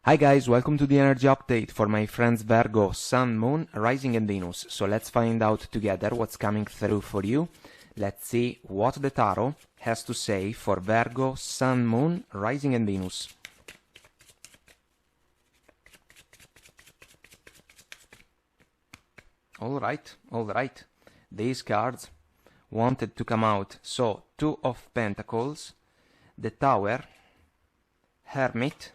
Hi guys, welcome to the energy update for my friends Virgo, Sun, Moon, Rising and Venus. So let's find out together what's coming through for you. Let's see what the tarot has to say for Virgo, Sun, Moon, Rising and Venus. Alright. These cards wanted to come out. So, Two of Pentacles, the Tower, Hermit,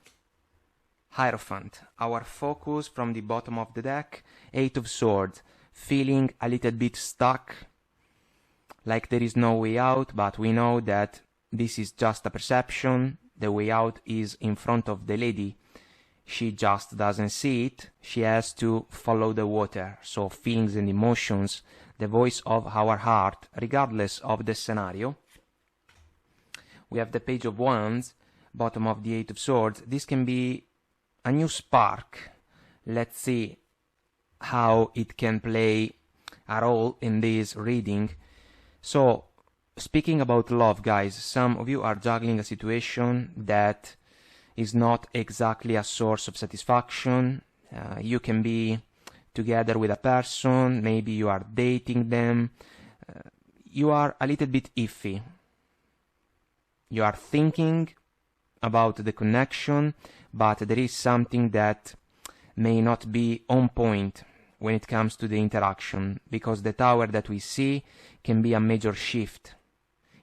Hierophant. Our focus from the bottom of the deck, Eight of Swords, feeling a little bit stuck, like there is no way out, but we know that this is just a perception. The way out is in front of the lady. She just doesn't see it. She has to follow the water. So feelings and emotions, the voice of our heart, regardless of the scenario. We have the Page of Wands, bottom of the Eight of Swords. This can be a new spark. Let's see how it can play a role in this reading. So, speaking about love, guys, some of you are juggling a situation that is not exactly a source of satisfaction. You can be together with a person, maybe you are dating them. You are a little bit iffy. You are thinking about the connection, but there is something that may not be on point when it comes to the interaction, because the Tower that we see can be a major shift.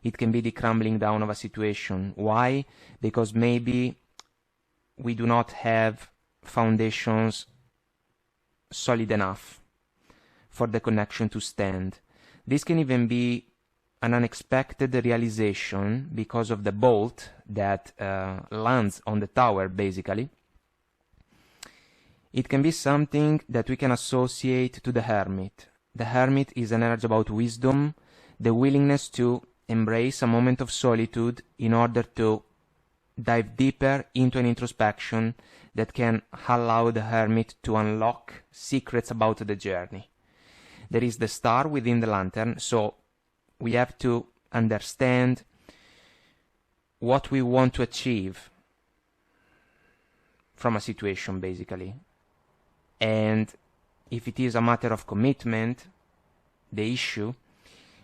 It can be the crumbling down of a situation. Why? Because maybe we do not have foundations solid enough for the connection to stand. This can even be an unexpected realization because of the bolt that lands on the Tower, basically. It can be something that we can associate to the Hermit. The Hermit is an energy about wisdom, the willingness to embrace a moment of solitude in order to dive deeper into an introspection that can allow the Hermit to unlock secrets about the journey. There is the star within the lantern, so we have to understand what we want to achieve from a situation, basically. And if it is a matter of commitment, the issue,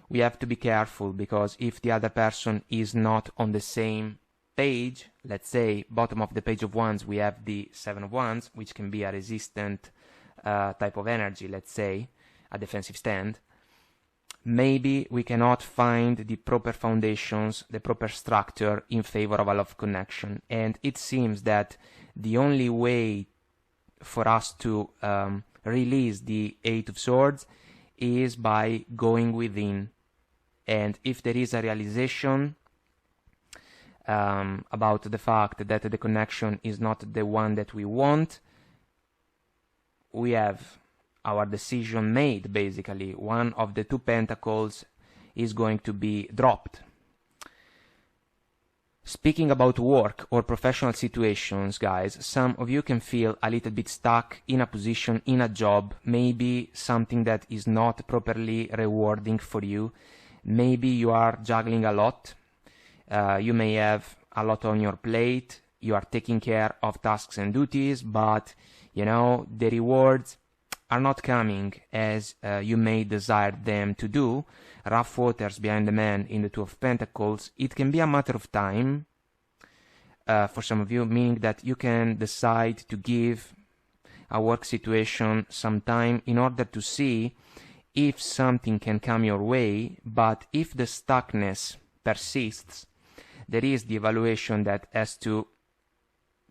we have to be careful, because if the other person is not on the same page, let's say bottom of the Page of Wands we have the Seven of Wands, which can be a resistant type of energy, let's say a defensive stand. Maybe we cannot find the proper foundations, the proper structure in favor of a love connection, and it seems that the only way for us to release the Eight of Swords is by going within. And if there is a realization about the fact that the connection is not the one that we want, we have our decision made, basically. One of the two pentacles is going to be dropped. Speaking about work or professional situations, guys, some of you can feel a little bit stuck in a position, in a job, maybe something that is not properly rewarding for you. Maybe you are juggling a lot. You may have a lot on your plate. You are taking care of tasks and duties, but you know, the rewards are not coming as you may desire them to do. Rough waters behind the man in the Two of Pentacles. It can be a matter of time for some of you, meaning that you can decide to give a work situation some time in order to see if something can come your way. But if the stuckness persists, there is the evaluation that has to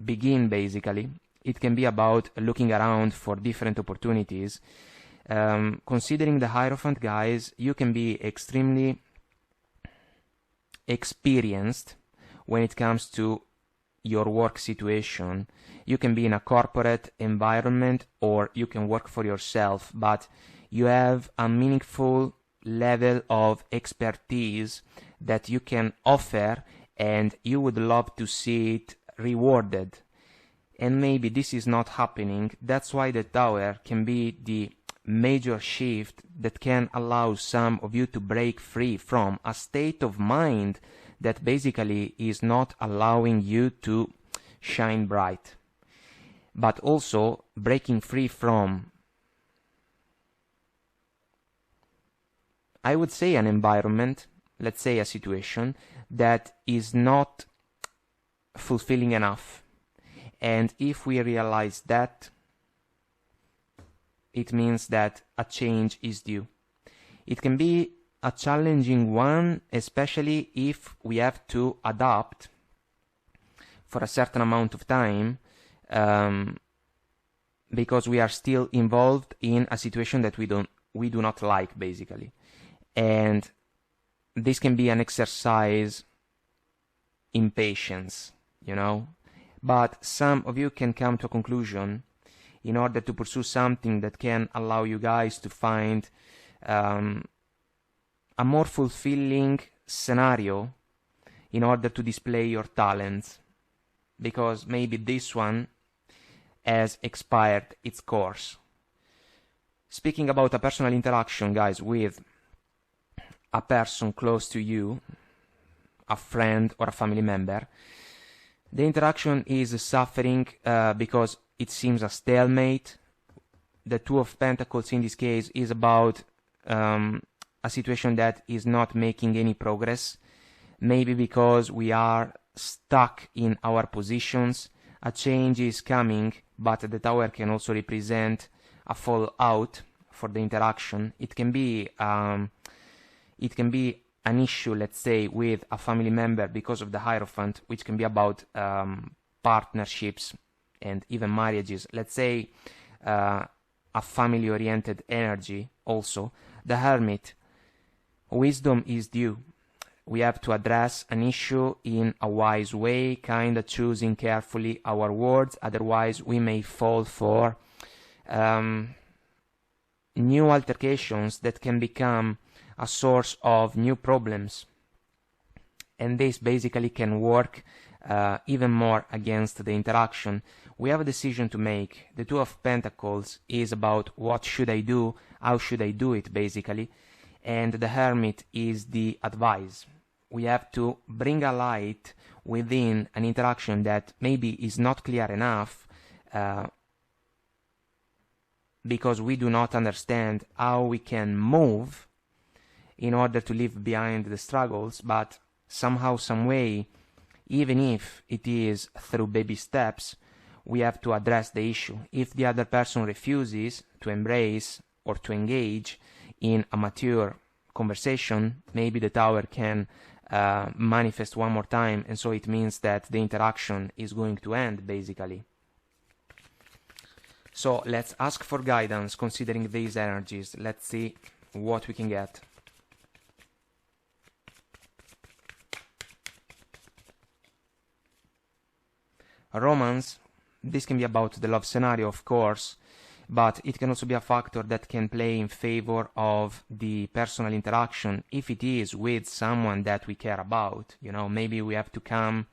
begin, basically. It can be about looking around for different opportunities. Considering the Hierophant, guys, you can be extremely experienced when it comes to your work situation. You can be in a corporate environment or you can work for yourself, but you have a meaningful level of expertise that you can offer, and you would love to see it rewarded. And maybe this is not happening. That's why the Tower can be the major shift that can allow some of you to break free from a state of mind that basically is not allowing you to shine bright. but also breaking free from, I would say, an environment, let's say a situation that is not fulfilling enough. And if we realize that, it means that a change is due. It can be a challenging one, especially if we have to adapt for a certain amount of time, because we are still involved in a situation that we do not like, basically. And this can be an exercise in patience, you know. But some of you can come to a conclusion in order to pursue something that can allow you guys to find a more fulfilling scenario in order to display your talents, because maybe this one has expired its course. Speaking about a personal interaction, guys, with a person close to you, a friend or a family member, the interaction is suffering because it seems a stalemate. The Two of Pentacles in this case is about a situation that is not making any progress, maybe because we are stuck in our positions. A change is coming, but the Tower can also represent a fallout for the interaction. It can be an issue, let's say, with a family member because of the Hierophant, which can be about partnerships and even marriages. Let's say a family-oriented energy also. The Hermit, wisdom is due. We have to address an issue in a wise way, kind of choosing carefully our words, otherwise we may fall for new altercations that can become a source of new problems, and this basically can work even more against the interaction. We have a decision to make. The Two of Pentacles is about what should I do, how should I do it, basically, and the Hermit is the advice. We have to bring a light within an interaction that maybe is not clear enough because we do not understand how we can move in order to leave behind the struggles, but somehow, some way, even if it is through baby steps, we have to address the issue. If the other person refuses to embrace or to engage in a mature conversation, maybe the Tower can manifest one more time, and so it means that the interaction is going to end, basically. So let's ask for guidance considering these energies. Let's see what we can get. Romance, this can be about the love scenario, of course, but it can also be a factor that can play in favor of the personal interaction if it is with someone that we care about. You know, maybe we have to come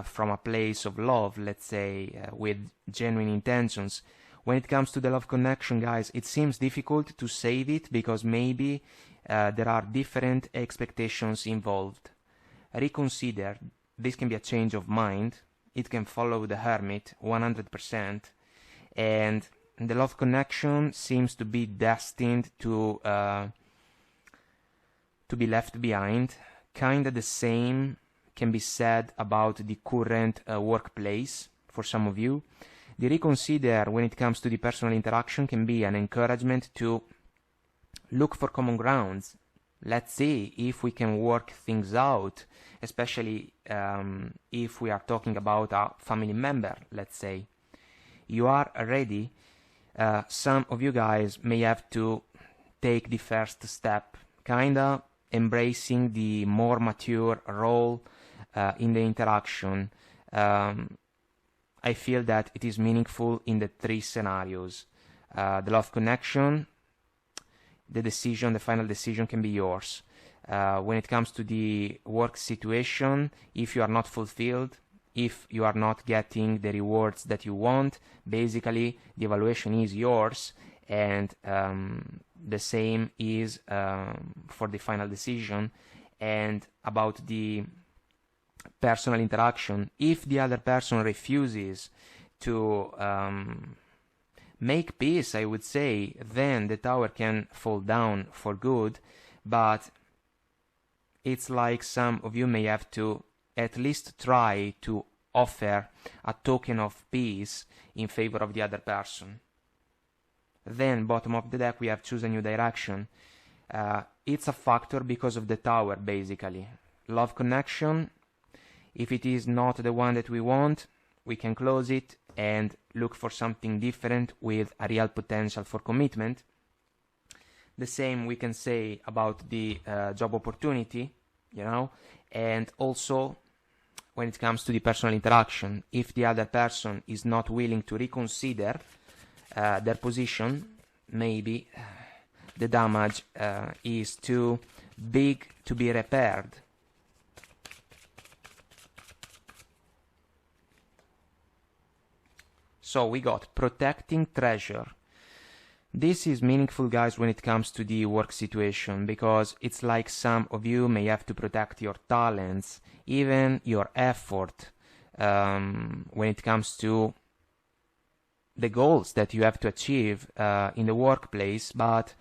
from a place of love, let's say, with genuine intentions. When it comes to the love connection, guys, it seems difficult to save it because maybe there are different expectations involved. Reconsider. This can be a change of mind. It can follow the Hermit 100%, and the love connection seems to be destined to be left behind. Kinda the same can be said about the current workplace for some of you. The reconsider when it comes to the personal interaction can be an encouragement to look for common grounds. Let's see if we can work things out, especially if we are talking about a family member, let's say. You are ready. Some of you guys may have to take the first step, kinda embracing the more mature role in the interaction. I feel that it is meaningful in the three scenarios. The love connection, the decision, the final decision can be yours. When it comes to the work situation, if you are not fulfilled, if you are not getting the rewards that you want, basically the evaluation is yours, and the same is for the final decision. And about the personal interaction, if the other person refuses to make peace, I would say, then the tower can fall down for good, but it's like some of you may have to at least try to offer a token of peace in favor of the other person. Then, bottom of the deck, we have choose a new direction. It's a factor because of the tower, basically. Love connection, if it is not the one that we want, we can close it and look for something different with a real potential for commitment. The same we can say about the job opportunity, you know, and also when it comes to the personal interaction, if the other person is not willing to reconsider their position, maybe the damage is too big to be repaired. So we got protecting treasure. This is meaningful, guys, when it comes to the work situation, because it's like some of you may have to protect your talents, even your effort, when it comes to the goals that you have to achieve in the workplace. But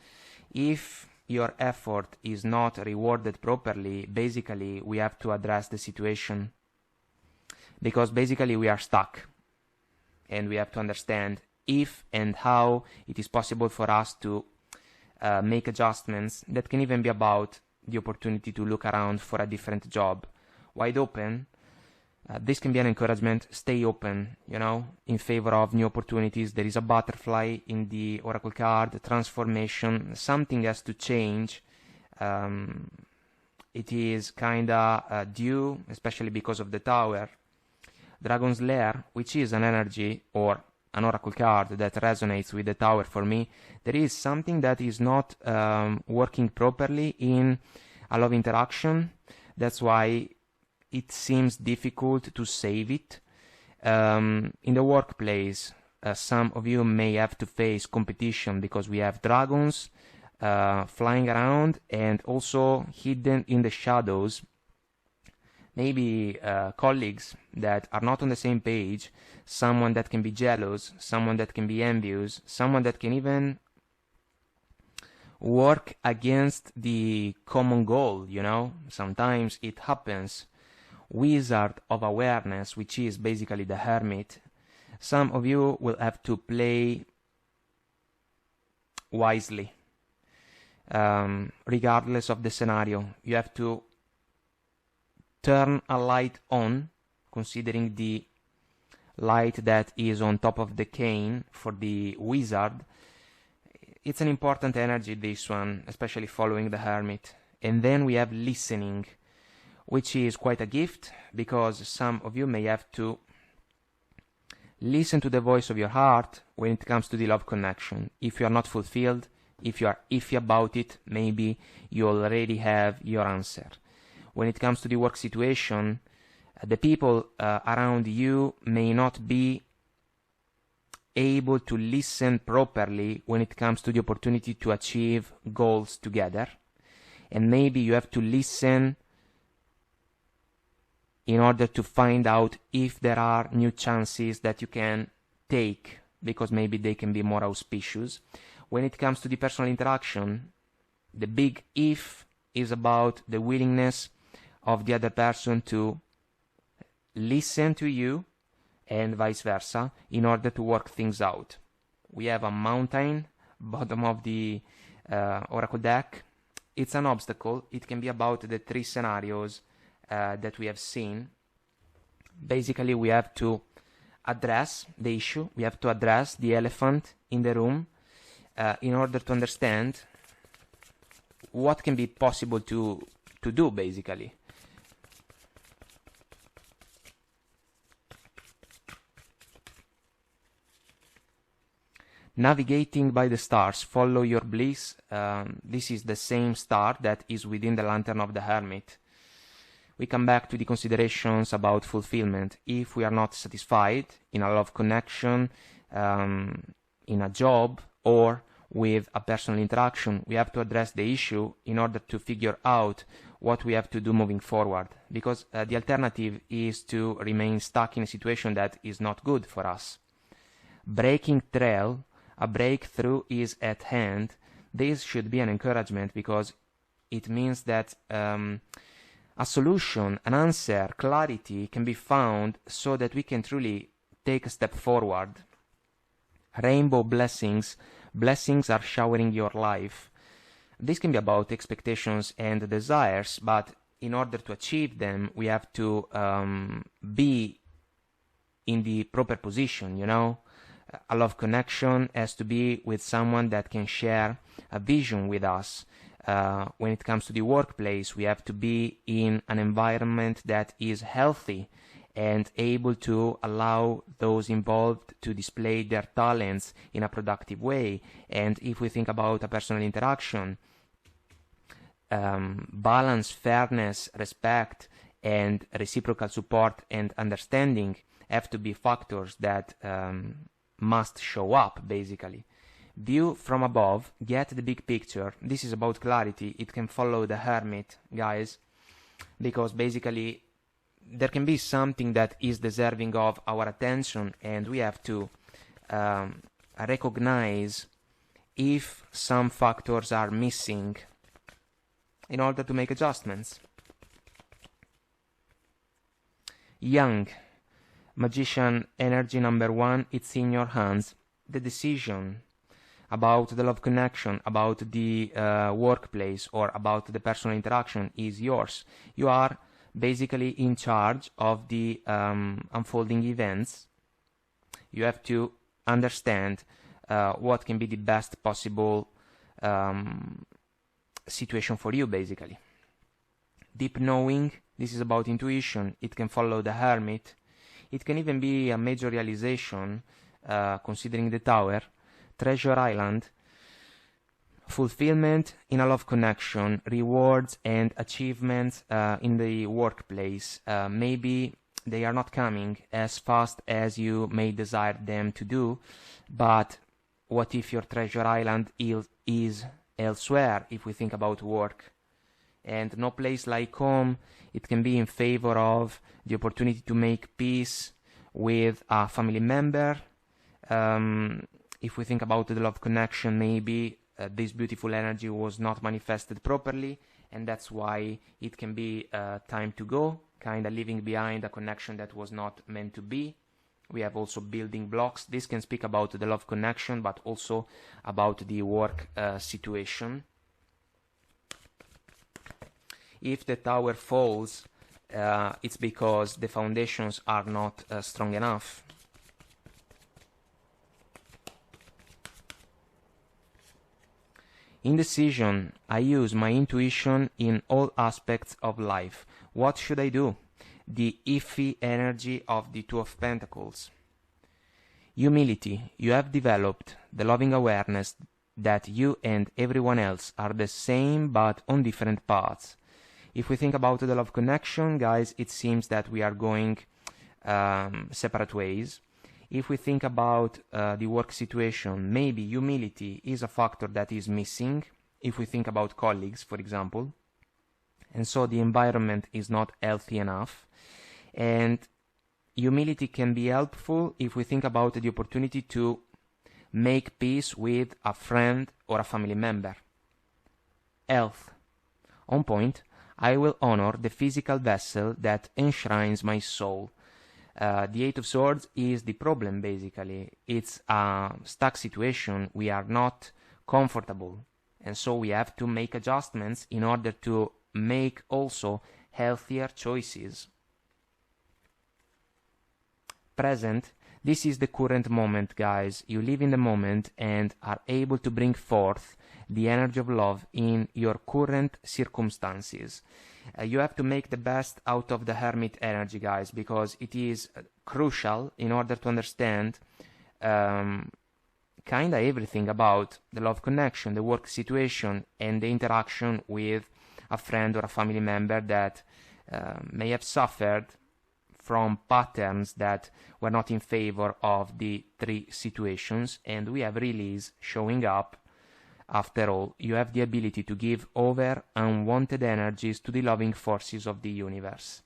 if your effort is not rewarded properly, basically we have to address the situation, because basically we are stuck. And we have to understand if and how it is possible for us to make adjustments that can even be about the opportunity to look around for a different job. Wide open. This can be an encouragement. Stay open, you know, in favor of new opportunities. There is a butterfly in the oracle card, transformation. Something has to change. It is kinda due, especially because of the tower. Dragon's Lair, which is an energy or an oracle card that resonates with the tower for me. There is something that is not working properly in a love interaction. That's why it seems difficult to save it. In the workplace, some of you may have to face competition because we have dragons flying around and also hidden in the shadows. Maybe colleagues that are not on the same page, someone that can be jealous, someone that can be envious, someone that can even work against the common goal, you know. Sometimes it happens. Wizard of Awareness, which is basically the Hermit. Some of you will have to play wisely. Regardless of the scenario, you have to turn a light on, considering the light that is on top of the cane for the wizard. It's an important energy, this one, especially following the Hermit. And then we have listening, which is quite a gift, because some of you may have to listen to the voice of your heart when it comes to the love connection. If you are not fulfilled, if you are iffy about it, maybe you already have your answer. When it comes to the work situation, the people around you may not be able to listen properly when it comes to the opportunity to achieve goals together. And maybe you have to listen in order to find out if there are new chances that you can take, because maybe they can be more auspicious. When it comes to the personal interaction, the big if is about the willingness of the other person to listen to you and vice versa in order to work things out. We have a mountain, bottom of the oracle deck. It's an obstacle. It can be about the three scenarios that we have seen. Basically, we have to address the issue. We have to address the elephant in the room in order to understand what can be possible to do, basically. Navigating by the stars, follow your bliss. This is the same star that is within the lantern of the Hermit. We come back to the considerations about fulfillment. If we are not satisfied in a love connection, in a job, or with a personal interaction, we have to address the issue in order to figure out what we have to do moving forward. Because the alternative is to remain stuck in a situation that is not good for us. breaking trail, a breakthrough is at hand. This should be an encouragement because it means that a solution, an answer, clarity can be found so that we can truly take a step forward. Rainbow blessings. Blessings are showering your life. This can be about expectations and desires, but in order to achieve them, we have to be in the proper position, you know. A love connection has to be with someone that can share a vision with us. When it comes to the workplace, we have to be in an environment that is healthy and able to allow those involved to display their talents in a productive way. And if we think about a personal interaction, balance, fairness, respect, and reciprocal support and understanding have to be factors that must show up, basically. View from above, get the big picture. This is about clarity. It can follow the Hermit, guys, because basically there can be something that is deserving of our attention, and we have to recognize if some factors are missing in order to make adjustments. Young, Magician energy number 1, it's in your hands. The decision about the love connection, about the workplace, or about the personal interaction is yours. You are basically in charge of the unfolding events. You have to understand what can be the best possible situation for you, basically. Deep knowing, this is about intuition. It can follow the Hermit. It can even be a major realization, considering the Tower. Treasure Island, fulfillment in a love connection, rewards and achievements in the workplace. Maybe they are not coming as fast as you may desire them to do, but what if your treasure island is elsewhere, if we think about work? And no place like home. It can be in favor of the opportunity to make peace with a family member. If we think about the love connection, maybe this beautiful energy was not manifested properly, and that's why it can be time to go, kind of leaving behind a connection that was not meant to be. We have also building blocks. This can speak about the love connection, but also about the work situation. If the tower falls, it's because the foundations are not strong enough. Indecision. I use my intuition in all aspects of life. What should I do? The iffy energy of the Two of Pentacles. Humility. You have developed the loving awareness that you and everyone else are the same but on different paths. If we think about the love connection, guys, it seems that we are going separate ways. If we think about the work situation, maybe humility is a factor that is missing. If we think about colleagues, for example, and so the environment is not healthy enough. And humility can be helpful if we think about the opportunity to make peace with a friend or a family member. Health. On point. I will honor the physical vessel that enshrines my soul. The Eight of Swords is the problem, basically. It's a stuck situation. We are not comfortable. And so we have to make adjustments in order to make also healthier choices. Present. This is the current moment, guys. You live in the moment and are able to bring forth the energy of love in your current circumstances. You have to make the best out of the Hermit energy, guys, because it is crucial in order to understand kind of everything about the love connection, the work situation, and the interaction with a friend or a family member that may have suffered from patterns that were not in favor of the three situations, and we have release showing up. After all, you have the ability to give over unwanted energies to the loving forces of the universe.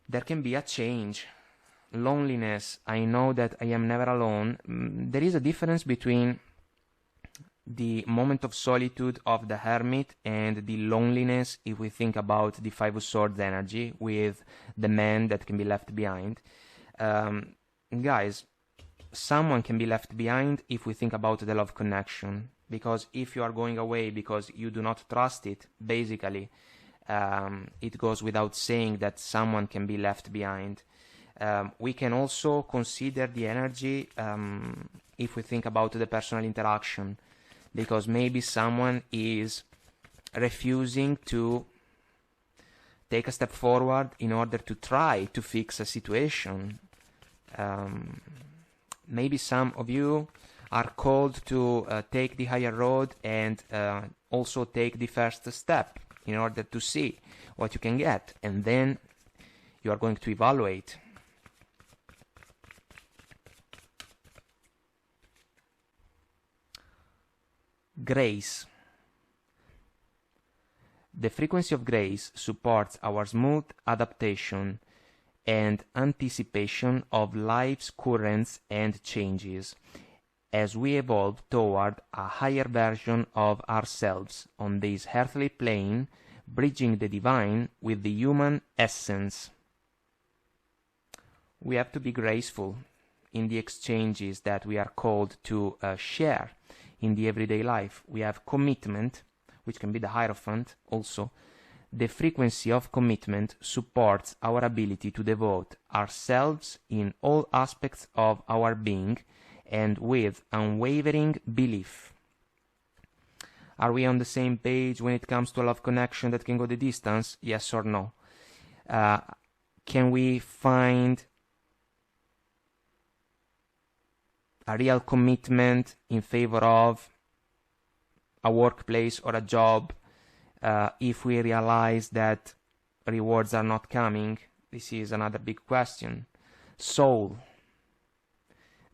There can be a change. loneliness, I know that I am never alone. There is a difference between the moment of solitude of the Hermit and the loneliness if we think about the Five of Swords energy with the man that can be left behind. Guys, someone can be left behind if we think about the love connection, because if you are going away because you do not trust it, basically it goes without saying that someone can be left behind. We can also consider the energy if we think about the personal interaction, because maybe someone is refusing to take a step forward in order to try to fix a situation. Maybe some of you are called to take the higher road and also take the first step in order to see what you can get, and then you are going to evaluate. Grace. The frequency of grace supports our smooth adaptation and anticipation of life's currents and changes as we evolve toward a higher version of ourselves on this earthly plane, bridging the divine with the human essence. We have to be graceful in the exchanges that we are called to share in the everyday life. We have commitment, which can be the Hierophant also. The frequency of commitment supports our ability to devote ourselves in all aspects of our being and with unwavering belief. Are we on the same page when it comes to a love connection that can go the distance? Yes or no? Can we find a real commitment in favor of a workplace or a job if we realize that rewards are not coming? This is another big question. Soul.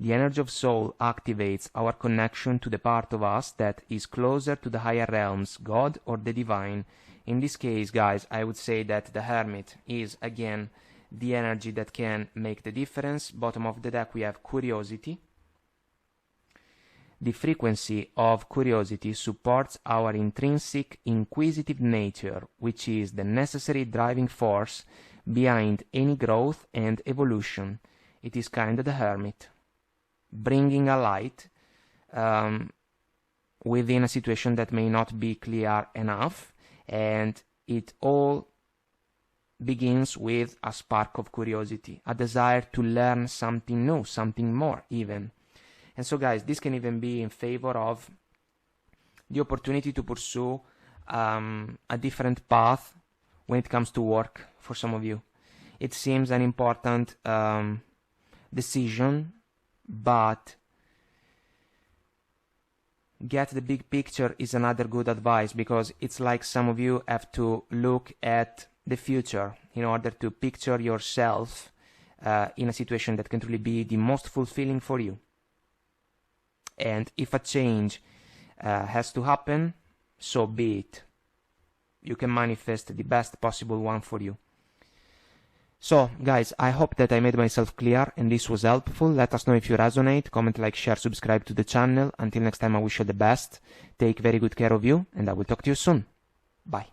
The energy of soul activates our connection to the part of us that is closer to the higher realms, God or the divine. In this case, guys, I would say that the Hermit is, again, the energy that can make the difference. Bottom of the deck we have curiosity. The frequency of curiosity supports our intrinsic inquisitive nature, which is the necessary driving force behind any growth and evolution. It is kind of the Hermit, bringing a light within a situation that may not be clear enough, and it all begins with a spark of curiosity, a desire to learn something new, something more even. And so, guys, this can even be in favor of the opportunity to pursue a different path when it comes to work for some of you. It seems an important decision, but get the big picture is another good advice, because it's like some of you have to look at the future in order to picture yourself in a situation that can truly be the most fulfilling for you. And if a change has to happen, so be it. You can manifest the best possible one for you. So, guys, I hope that I made myself clear and this was helpful. Let us know if you resonate. Comment, like, share, subscribe to the channel. Until next time, I wish you the best. Take very good care of you, and I will talk to you soon. Bye.